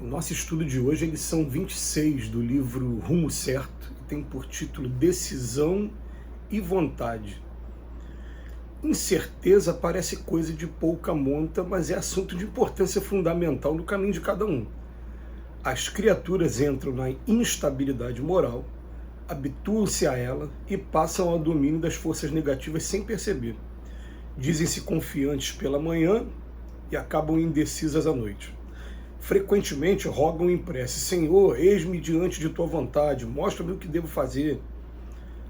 O nosso estudo de hoje, eles são 26 do livro Rumo Certo, e tem por título Decisão e Vontade. Incerteza parece coisa de pouca monta, mas é assunto de importância fundamental no caminho de cada um. As criaturas entram na instabilidade moral, habituam-se a ela e passam ao domínio das forças negativas sem perceber. Dizem-se confiantes pela manhã e acabam indecisas à noite. Frequentemente rogam em prece: Senhor, eis-me diante de tua vontade, mostra-me o que devo fazer.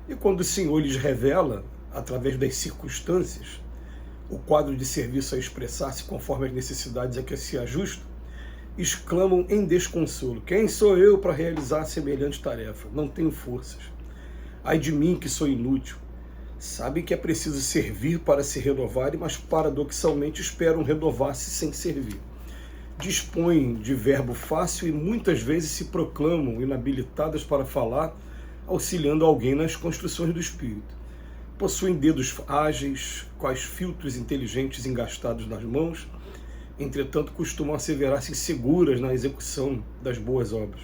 E quando o Senhor lhes revela, através das circunstâncias, o quadro de serviço a expressar-se conforme as necessidades a que se ajustam, exclamam em desconsolo: quem sou eu para realizar semelhante tarefa? Não tenho forças. Ai de mim que sou inútil. Sabem que é preciso servir para se renovarem, mas paradoxalmente esperam renovar-se sem servir. Dispõem de verbo fácil e muitas vezes se proclamam inabilitadas para falar, auxiliando alguém nas construções do espírito. Possuem dedos ágeis, quais filtros inteligentes engastados nas mãos, entretanto costumam asseverar-se seguras na execução das boas obras.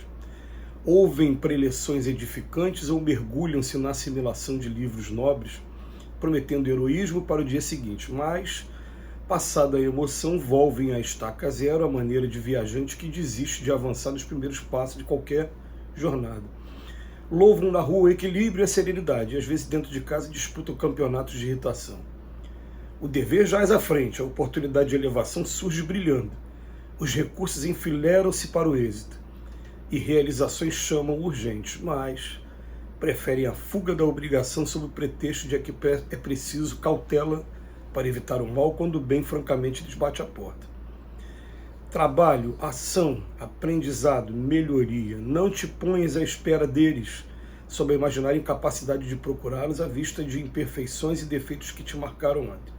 Ouvem preleções edificantes ou mergulham-se na assimilação de livros nobres, prometendo heroísmo para o dia seguinte, mas, passada a emoção, volvem à estaca zero, à maneira de viajante que desiste de avançar nos primeiros passos de qualquer jornada. Louvam na rua o equilíbrio e a serenidade, e às vezes dentro de casa disputam campeonatos de irritação. O dever jaz à frente, a oportunidade de elevação surge brilhando. Os recursos enfileiram-se para o êxito, e realizações chamam urgentes, mas preferem a fuga da obrigação sob o pretexto de que é preciso cautela para evitar o mal quando o bem francamente lhes bate à porta. Trabalho, ação, aprendizado, melhoria. Não te ponhas à espera deles, sob a imaginária incapacidade de procurá-los à vista de imperfeições e defeitos que te marcaram ontem.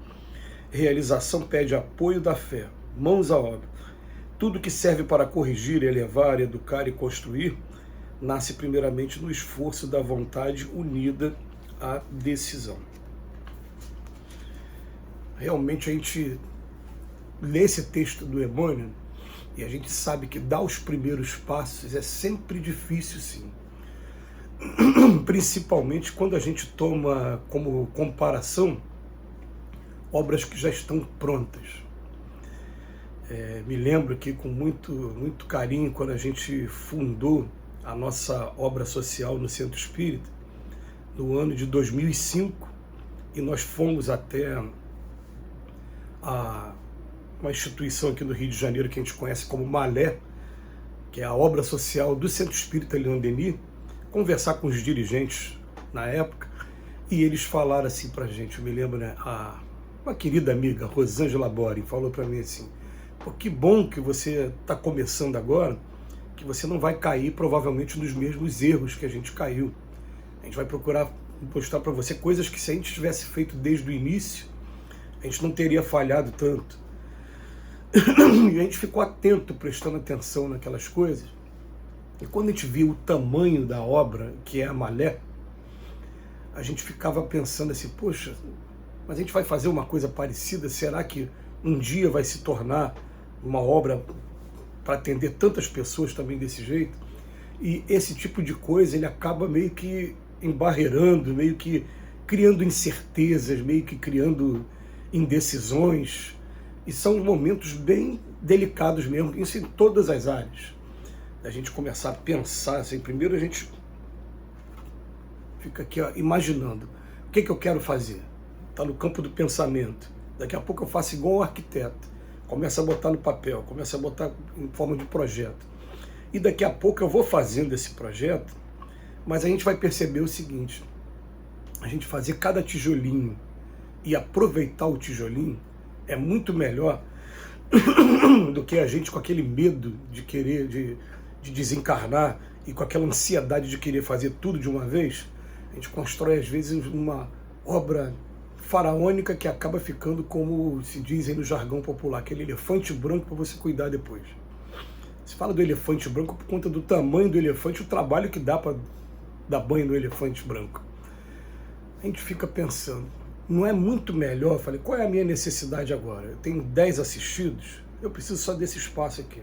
Realização pede apoio da fé, mãos à obra. Tudo que serve para corrigir, elevar, educar e construir, nasce primeiramente no esforço da vontade unida à decisão. Realmente a gente lê esse texto do Emmanuel e a gente sabe que dar os primeiros passos é sempre difícil, sim. Principalmente quando a gente toma como comparação obras que já estão prontas. Me lembro aqui com muito carinho quando a gente fundou a nossa obra social no Centro Espírita, no ano de 2005, e nós fomos até uma instituição aqui no Rio de Janeiro que a gente conhece como Malé, que é a obra social do Centro Espírita Leon Denis, conversar com os dirigentes na época, e eles falaram assim pra gente, eu me lembro, né, uma querida amiga, Rosângela Bori, falou para mim assim: pô, que bom que você está começando agora, que você não vai cair provavelmente nos mesmos erros que a gente caiu. A gente vai procurar mostrar para você coisas que se a gente tivesse feito desde o início, a gente não teria falhado tanto. E a gente ficou atento, prestando atenção naquelas coisas. E quando a gente viu o tamanho da obra, que é a Malé, a gente ficava pensando assim: poxa, mas a gente vai fazer uma coisa parecida? Será que um dia vai se tornar uma obra para atender tantas pessoas também desse jeito? E esse tipo de coisa, ele acaba meio que embarreirando, meio que criando incertezas, meio que criando indecisões, e são momentos bem delicados mesmo, isso em todas as áreas. A gente começar a pensar assim, primeiro a gente fica aqui imaginando, o que eu quero fazer? Está no campo do pensamento. Daqui a pouco eu faço igual um arquiteto, começa a botar no papel, começa a botar em forma de projeto. E daqui a pouco eu vou fazendo esse projeto, mas a gente vai perceber o seguinte: a gente fazer cada tijolinho e aproveitar o tijolinho é muito melhor do que a gente com aquele medo de querer, de desencarnar, e com aquela ansiedade de querer fazer tudo de uma vez. A gente constrói às vezes uma obra faraônica que acaba ficando, como se diz aí no jargão popular, aquele elefante branco para você cuidar depois. Se fala do elefante branco por conta do tamanho do elefante, o trabalho que dá para dar banho no elefante branco. A gente fica pensando, não é muito melhor? Eu falei, qual é a minha necessidade agora? Eu tenho 10 assistidos, eu preciso só desse espaço aqui.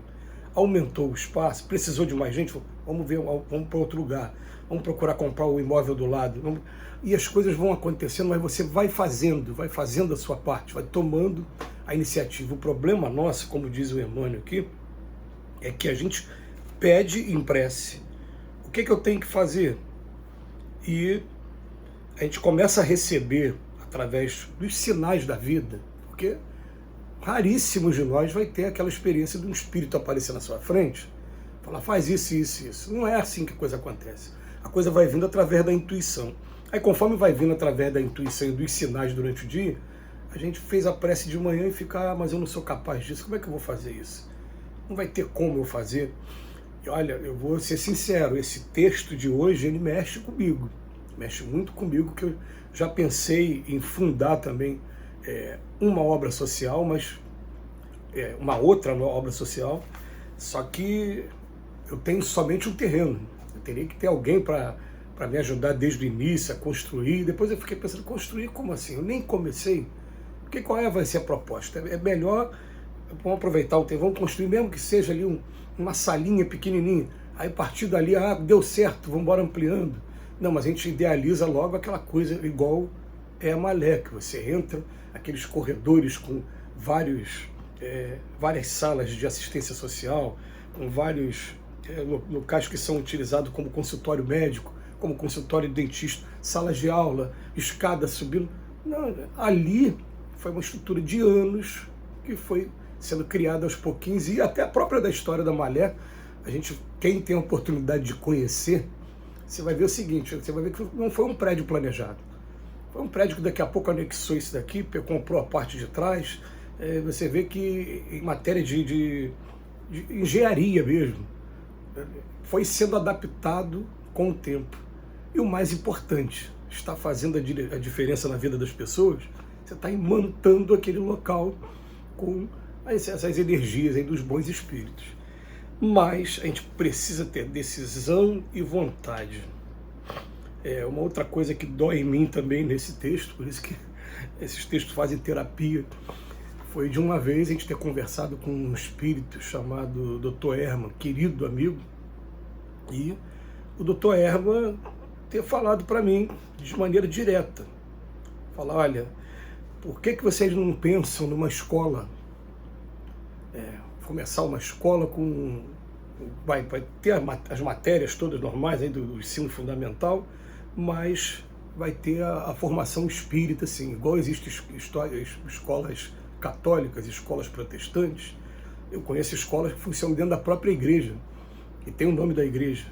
aumentou o espaço, precisou de mais gente, vamos ver, vamos para outro lugar, vamos procurar comprar o imóvel do lado, e as coisas vão acontecendo, mas você vai fazendo a sua parte, vai tomando a iniciativa. O problema nosso, como diz o Emmanuel aqui, é que a gente pede em prece, o que eu tenho que fazer? E a gente começa a receber através dos sinais da vida, porque raríssimos de nós vai ter aquela experiência de um espírito aparecer na sua frente, falar, faz isso, isso, isso. Não é assim que a coisa acontece. A coisa vai vindo através da intuição. Aí conforme vai vindo através da intuição e dos sinais durante o dia, a gente fez a prece de manhã e fica, mas eu não sou capaz disso, como é que eu vou fazer isso? Não vai ter como eu fazer. E olha, eu vou ser sincero, esse texto de hoje, ele mexe comigo. Mexe muito comigo, que eu já pensei em fundar também uma obra social, mas uma outra obra social, só que eu tenho somente um terreno. Eu teria que ter alguém para me ajudar desde o início a construir. Depois eu fiquei pensando, construir como assim? Eu nem comecei. Porque qual vai ser a proposta? É melhor, vamos aproveitar o tempo, vamos construir, mesmo que seja ali uma salinha pequenininha. Aí a partir dali, deu certo, vamos embora ampliando. Não, mas a gente idealiza logo aquela coisa igual a Malé, que você entra, aqueles corredores com várias salas de assistência social, com vários locais que são utilizados como consultório médico, como consultório de dentista, salas de aula, escada subindo. Não, ali foi uma estrutura de anos que foi sendo criada aos pouquinhos, e até a própria da história da Malé, quem tem a oportunidade de conhecer, você vai ver o seguinte, você vai ver que não foi um prédio planejado. Foi um prédio que daqui a pouco anexou isso daqui, comprou a parte de trás. Você vê que em matéria de engenharia mesmo, foi sendo adaptado com o tempo. E o mais importante, está fazendo a diferença na vida das pessoas, você está imantando aquele local com essas energias aí dos bons espíritos. Mas a gente precisa ter decisão e vontade. Uma outra coisa que dói em mim também nesse texto, por isso que esses textos fazem terapia, foi de uma vez a gente ter conversado com um espírito chamado Dr. Herman, querido amigo, e o Dr. Herman ter falado para mim de maneira direta, falar, olha, por que vocês não pensam numa escola, começar uma escola vai ter as matérias todas normais aí do ensino fundamental, mas vai ter a formação espírita, assim, igual existem escolas católicas, escolas protestantes. Eu conheço escolas que funcionam dentro da própria igreja, e tem o nome da igreja.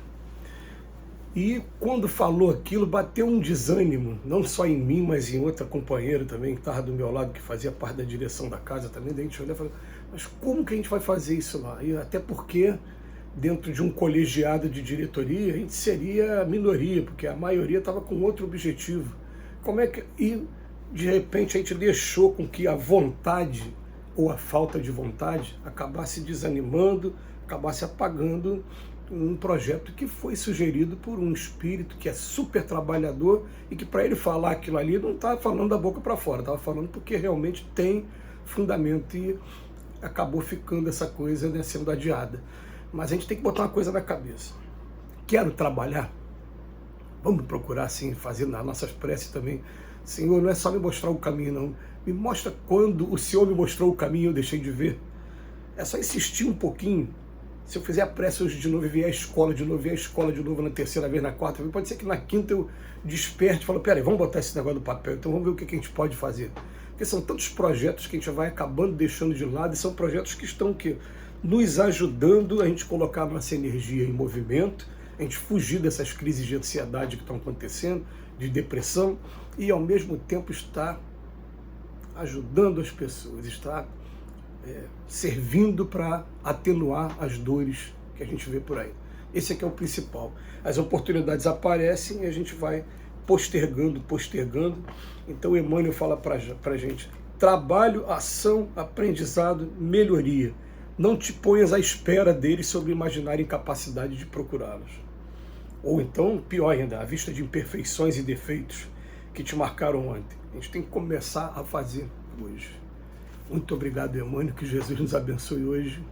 E quando falou aquilo, bateu um desânimo, não só em mim, mas em outra companheira também, que estava do meu lado, que fazia parte da direção da casa também. Daí a gente olhou e falou, mas como que a gente vai fazer isso lá? E até porque, dentro de um colegiado de diretoria, a gente seria a minoria, porque a maioria estava com outro objetivo. E, de repente, a gente deixou com que a vontade, ou a falta de vontade, acabasse desanimando, acabasse apagando um projeto que foi sugerido por um espírito que é super trabalhador e que, para ele falar aquilo ali, não estava falando da boca para fora, estava falando porque realmente tem fundamento, e acabou ficando essa coisa, né, sendo adiada. Mas a gente tem que botar uma coisa na cabeça. Quero trabalhar? Vamos procurar, assim, fazer nas nossas preces também. Senhor, não é só me mostrar o caminho, não. Me mostra quando o Senhor me mostrou o caminho e eu deixei de ver. É só insistir um pouquinho. Se eu fizer a prece hoje de novo e vier a escola de novo, na terceira vez, na quarta vez, pode ser que na quinta eu desperte e falo, peraí, vamos botar esse negócio no papel, então vamos ver o que a gente pode fazer. Porque são tantos projetos que a gente vai acabando deixando de lado, e são projetos que estão nos ajudando a gente colocar a nossa energia em movimento, a gente fugir dessas crises de ansiedade que estão acontecendo, de depressão, e ao mesmo tempo está ajudando as pessoas, está servindo para atenuar as dores que a gente vê por aí. Esse aqui é o principal. As oportunidades aparecem e a gente vai postergando. Então Emmanuel fala para a gente, trabalho, ação, aprendizado, melhoria. Não te ponhas à espera deles sobre imaginar incapacidade de procurá-los. Ou então, pior ainda, à vista de imperfeições e defeitos que te marcaram ontem. A gente tem que começar a fazer hoje. Muito obrigado, Emmanuel, que Jesus nos abençoe hoje.